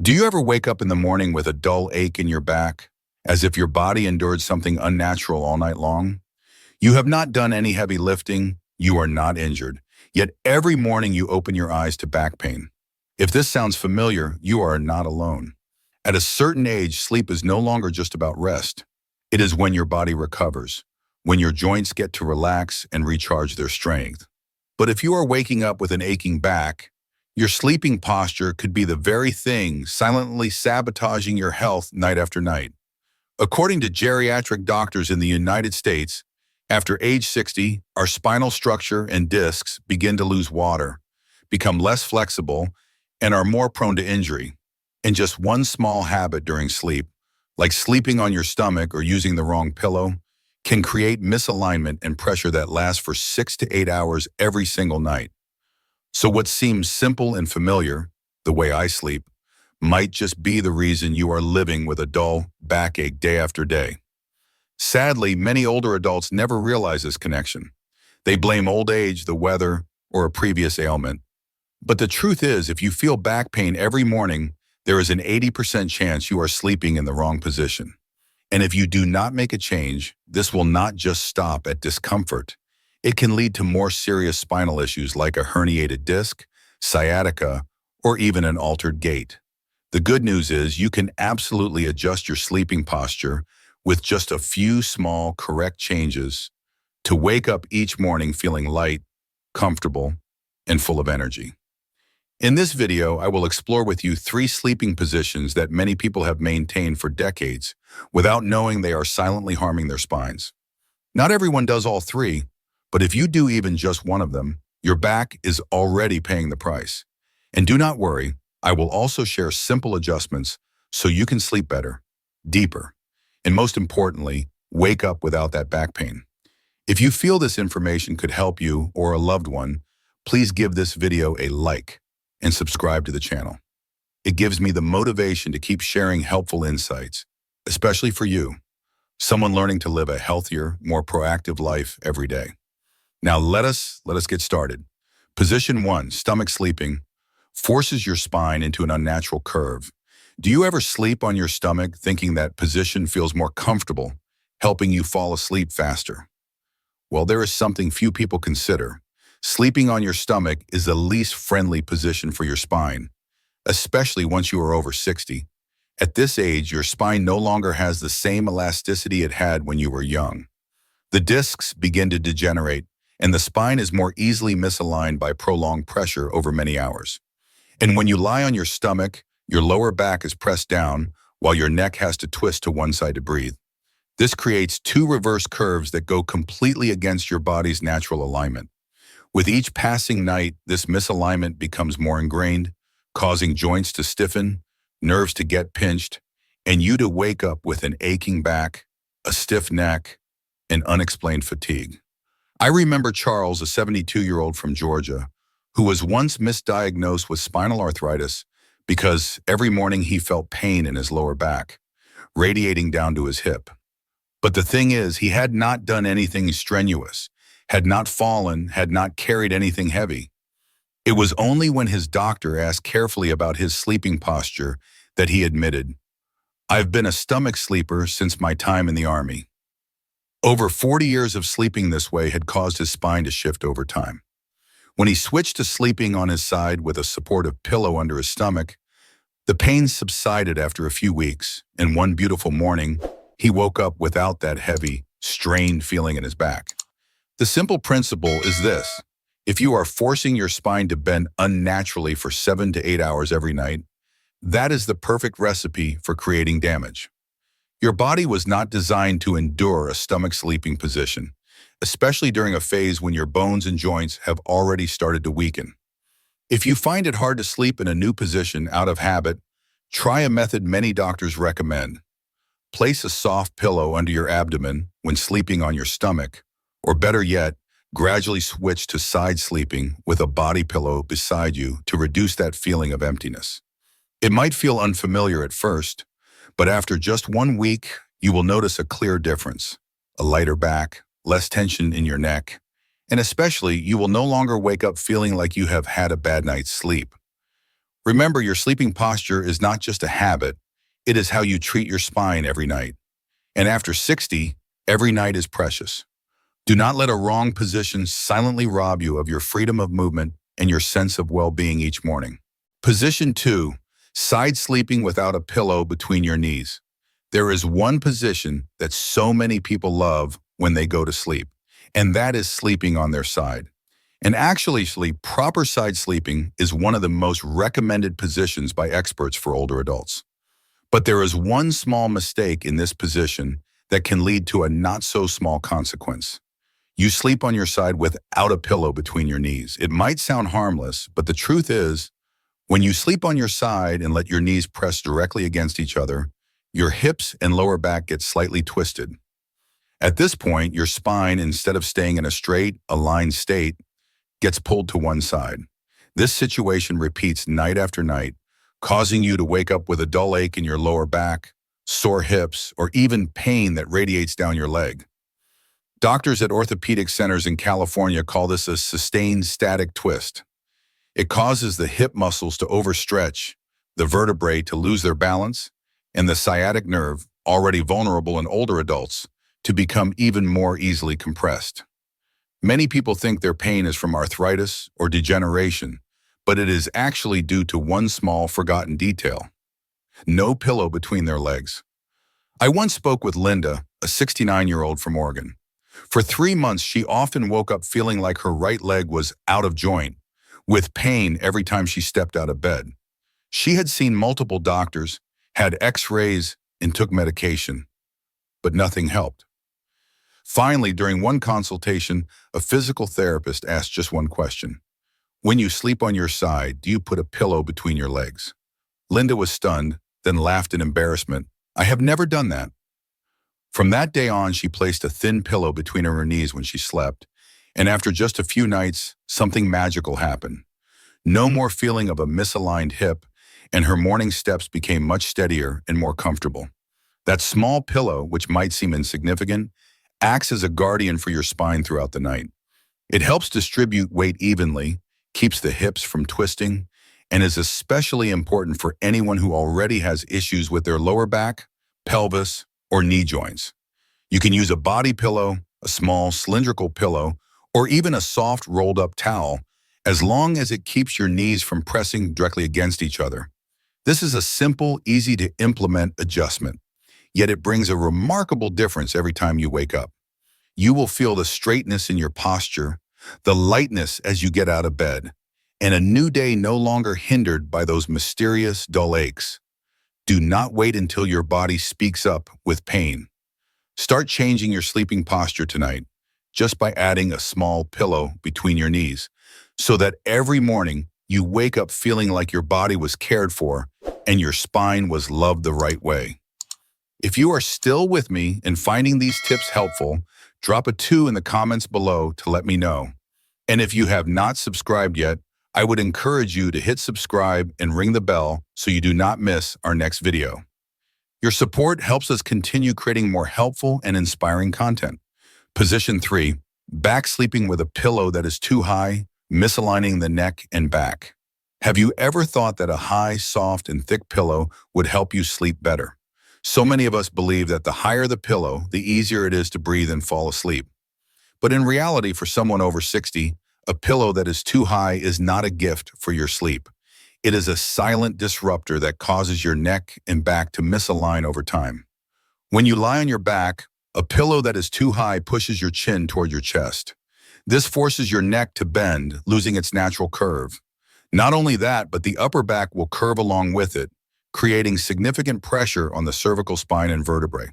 Do you ever wake up in the morning with a dull ache in your back, as if your body endured something unnatural all night long? You have not done any heavy lifting, you are not injured, yet every morning you open your eyes to back pain. If this sounds familiar, you are not alone. At a certain age, sleep is no longer just about rest. It is when your body recovers, when your joints get to relax and recharge their strength. But if you are waking up with an aching back, your sleeping posture could be the very thing silently sabotaging your health night after night. According to geriatric doctors in the United States, after age 60, our spinal structure and discs begin to lose water, become less flexible, and are more prone to injury. And just one small habit during sleep, like sleeping on your stomach or using the wrong pillow, can create misalignment and pressure that lasts for 6 to 8 hours every single night. So what seems simple and familiar, the way I sleep, might just be the reason you are living with a dull backache day after day. Sadly, many older adults never realize this connection. They blame old age, the weather, or a previous ailment. But the truth is, if you feel back pain every morning, there is an 80% chance you are sleeping in the wrong position. And if you do not make a change, this will not just stop at discomfort. It can lead to more serious spinal issues like a herniated disc, sciatica, or even an altered gait. The good news is you can absolutely adjust your sleeping posture with just a few small, correct changes to wake up each morning feeling light, comfortable, and full of energy. In this video, I will explore with you 3 sleeping positions that many people have maintained for decades without knowing they are silently harming their spines. Not everyone does all 3, but if you do even just one of them, your back is already paying the price. And do not worry, I will also share simple adjustments so you can sleep better, deeper, and most importantly, wake up without that back pain. If you feel this information could help you or a loved one, please give this video a like and subscribe to the channel. It gives me the motivation to keep sharing helpful insights, especially for you, someone learning to live a healthier, more proactive life every day. Now let us get started. Position 1, stomach sleeping, forces your spine into an unnatural curve. Do you ever sleep on your stomach thinking that position feels more comfortable, helping you fall asleep faster? Well, there is something few people consider. Sleeping on your stomach is the least friendly position for your spine, especially once you are over 60. At this age, your spine no longer has the same elasticity it had when you were young. The discs begin to degenerate, and the spine is more easily misaligned by prolonged pressure over many hours. And when you lie on your stomach, your lower back is pressed down while your neck has to twist to one side to breathe. This creates 2 reverse curves that go completely against your body's natural alignment. With each passing night, this misalignment becomes more ingrained, causing joints to stiffen, nerves to get pinched, and you to wake up with an aching back, a stiff neck, and unexplained fatigue. I remember Charles, a 72-year-old from Georgia, who was once misdiagnosed with spinal arthritis because every morning he felt pain in his lower back, radiating down to his hip. But the thing is, he had not done anything strenuous, had not fallen, had not carried anything heavy. It was only when his doctor asked carefully about his sleeping posture that he admitted, "I've been a stomach sleeper since my time in the Army." Over 40 years of sleeping this way had caused his spine to shift over time. When he switched to sleeping on his side with a supportive pillow under his stomach, the pain subsided after a few weeks, and one beautiful morning, he woke up without that heavy, strained feeling in his back. The simple principle is this: if you are forcing your spine to bend unnaturally for 7 to 8 hours every night, that is the perfect recipe for creating damage. Your body was not designed to endure a stomach sleeping position, especially during a phase when your bones and joints have already started to weaken. If you find it hard to sleep in a new position out of habit, try a method many doctors recommend. Place a soft pillow under your abdomen when sleeping on your stomach, or better yet, gradually switch to side sleeping with a body pillow beside you to reduce that feeling of emptiness. It might feel unfamiliar at first, but after just 1 week, you will notice a clear difference: a lighter back, less tension in your neck, and especially you will no longer wake up feeling like you have had a bad night's sleep. Remember, your sleeping posture is not just a habit, it is how you treat your spine every night. And after 60, every night is precious. Do not let a wrong position silently rob you of your freedom of movement and your sense of well-being each morning. Position 2, side sleeping without a pillow between your knees. There is one position that so many people love when they go to sleep, and that is sleeping on their side. And actually, proper side sleeping is one of the most recommended positions by experts for older adults. But there is one small mistake in this position that can lead to a not-so-small consequence. You sleep on your side without a pillow between your knees. It might sound harmless, but the truth is, when you sleep on your side and let your knees press directly against each other, your hips and lower back get slightly twisted. At this point, your spine, instead of staying in a straight, aligned state, gets pulled to one side. This situation repeats night after night, causing you to wake up with a dull ache in your lower back, sore hips, or even pain that radiates down your leg. Doctors at orthopedic centers in California call this a sustained static twist. It causes the hip muscles to overstretch, the vertebrae to lose their balance, and the sciatic nerve, already vulnerable in older adults, to become even more easily compressed. Many people think their pain is from arthritis or degeneration, but it is actually due to one small forgotten detail: no pillow between their legs. I once spoke with Linda, a 69-year-old from Oregon. For 3 months, she often woke up feeling like her right leg was out of joint, with pain every time she stepped out of bed. She had seen multiple doctors, had x-rays, and took medication, but nothing helped. Finally, during one consultation, a physical therapist asked just one question: when you sleep on your side, do you put a pillow between your legs? Linda was stunned, then laughed in embarrassment. I have never done that. From that day on, she placed a thin pillow between her knees when she slept, and after just a few nights, something magical happened. No more feeling of a misaligned hip, and her morning steps became much steadier and more comfortable. That small pillow, which might seem insignificant, acts as a guardian for your spine throughout the night. It helps distribute weight evenly, keeps the hips from twisting, and is especially important for anyone who already has issues with their lower back, pelvis, or knee joints. You can use a body pillow, a small cylindrical pillow, or even a soft rolled-up towel, as long as it keeps your knees from pressing directly against each other. This is a simple, easy-to-implement adjustment, yet it brings a remarkable difference every time you wake up. You will feel the straightness in your posture, the lightness as you get out of bed, and a new day no longer hindered by those mysterious dull aches. Do not wait until your body speaks up with pain. Start changing your sleeping posture tonight just by adding a small pillow between your knees, so that every morning you wake up feeling like your body was cared for and your spine was loved the right way. If you are still with me and finding these tips helpful, drop a 2 in the comments below to let me know. And if you have not subscribed yet, I would encourage you to hit subscribe and ring the bell so you do not miss our next video. Your support helps us continue creating more helpful and inspiring content. Position 3, back sleeping with a pillow that is too high, misaligning the neck and back. Have you ever thought that a high, soft, and thick pillow would help you sleep better? So many of us believe that the higher the pillow, the easier it is to breathe and fall asleep. But in reality, for someone over 60, a pillow that is too high is not a gift for your sleep. It is a silent disruptor that causes your neck and back to misalign over time. When you lie on your back, a pillow that is too high pushes your chin toward your chest. This forces your neck to bend, losing its natural curve. Not only that, but the upper back will curve along with it, creating significant pressure on the cervical spine and vertebrae.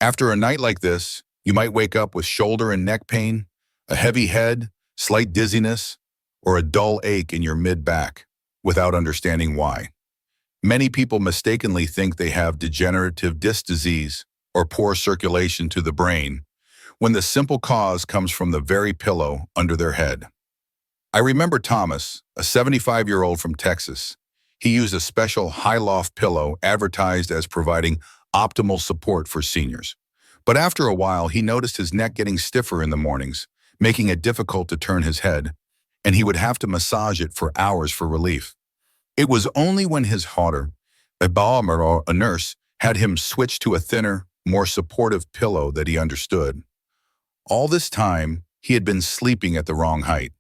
After a night like this, you might wake up with shoulder and neck pain, a heavy head, slight dizziness, or a dull ache in your mid-back, without understanding why. Many people mistakenly think they have degenerative disc disease or poor circulation to the brain, when the simple cause comes from the very pillow under their head. I remember Thomas, a 75-year-old from Texas. He used a special high-loft pillow advertised as providing optimal support for seniors. But after a while, he noticed his neck getting stiffer in the mornings, making it difficult to turn his head, and he would have to massage it for hours for relief. It was only when his daughter, a balm or a nurse, had him switch to a thinner, more supportive pillow that he understood. All this time, he had been sleeping at the wrong height.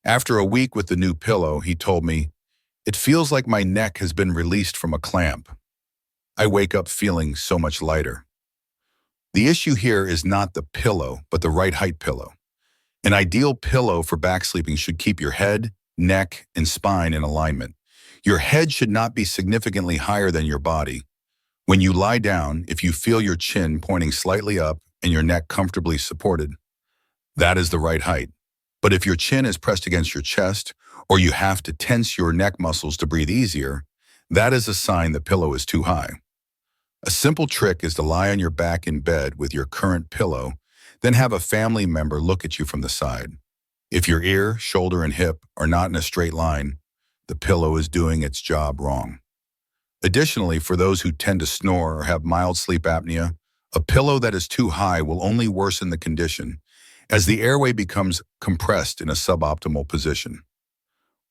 After a week with the new pillow, he told me, "It feels like my neck has been released from a clamp. I wake up feeling so much lighter." The issue here is not the pillow, but the right height pillow. An ideal pillow for back sleeping should keep your head, neck, and spine in alignment. Your head should not be significantly higher than your body. When you lie down, if you feel your chin pointing slightly up and your neck comfortably supported, that is the right height. But if your chin is pressed against your chest, or you have to tense your neck muscles to breathe easier, that is a sign the pillow is too high. A simple trick is to lie on your back in bed with your current pillow, then have a family member look at you from the side. If your ear, shoulder, and hip are not in a straight line, the pillow is doing its job wrong. Additionally, for those who tend to snore or have mild sleep apnea, a pillow that is too high will only worsen the condition as the airway becomes compressed in a suboptimal position.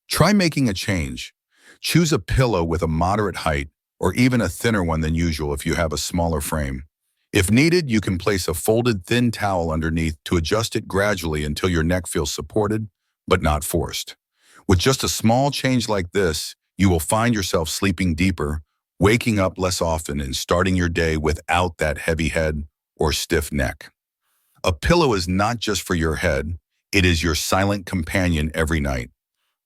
Try making a change. Choose a pillow with a moderate height or even a thinner one than usual if you have a smaller frame. If needed, you can place a folded thin towel underneath to adjust it gradually until your neck feels supported, but not forced. With just a small change like this, you will find yourself sleeping deeper, waking up less often, and starting your day without that heavy head or stiff neck. A pillow is not just for your head, it is your silent companion every night.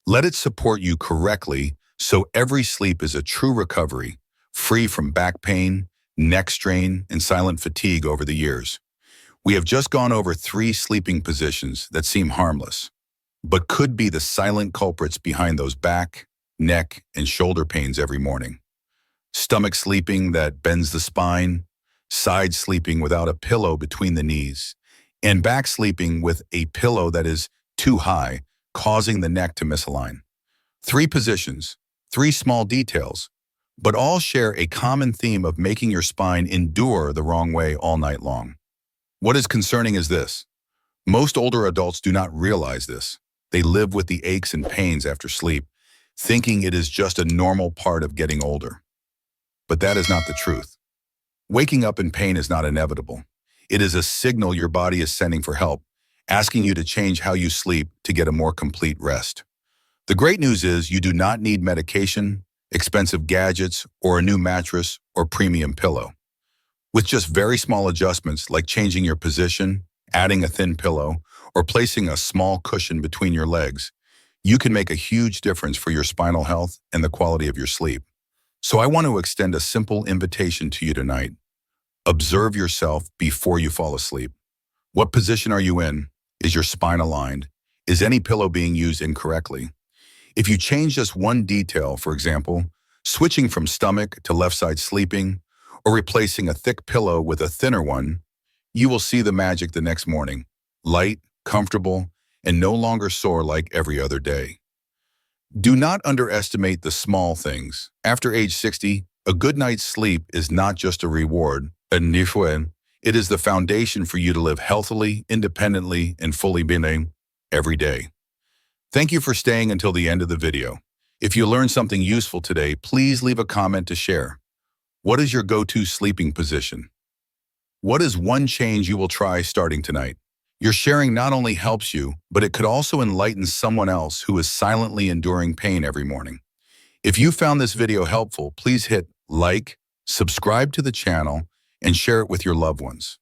Let it support you correctly so every sleep is a true recovery, free from back pain, neck strain, and silent fatigue over the years. We have just gone over 3 sleeping positions that seem harmless, but could be the silent culprits behind those back, neck, and shoulder pains every morning. Stomach sleeping that bends the spine, side sleeping without a pillow between the knees, and back sleeping with a pillow that is too high, causing the neck to misalign. 3 positions, 3 small details, but all share a common theme of making your spine endure the wrong way all night long. What is concerning is this: most older adults do not realize this. They live with the aches and pains after sleep, thinking it is just a normal part of getting older. But that is not the truth. Waking up in pain is not inevitable. It is a signal your body is sending for help, asking you to change how you sleep to get a more complete rest. The great news is you do not need medication, expensive gadgets, or a new mattress or premium pillow. With just very small adjustments like changing your position, adding a thin pillow, or placing a small cushion between your legs, you can make a huge difference for your spinal health and the quality of your sleep. So I want to extend a simple invitation to you tonight. Observe yourself before you fall asleep. What position are you in? Is your spine aligned? Is any pillow being used incorrectly? If you change just one detail, for example, switching from stomach to left side sleeping, or replacing a thick pillow with a thinner one, you will see the magic the next morning, light, comfortable, and no longer sore like every other day. Do not underestimate the small things. After age 60, a good night's sleep is not just a reward, it is the foundation for you to live healthily, independently, and fully being every day. Thank you for staying until the end of the video. If you learned something useful today, please leave a comment to share. What is your go-to sleeping position? What is one change you will try starting tonight? Your sharing not only helps you, but it could also enlighten someone else who is silently enduring pain every morning. If you found this video helpful, please hit like, subscribe to the channel, and share it with your loved ones.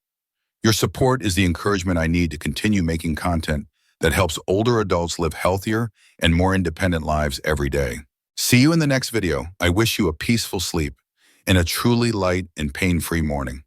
Your support is the encouragement I need to continue making content that helps older adults live healthier and more independent lives every day. See you in the next video. I wish you a peaceful sleep and a truly light and pain-free morning.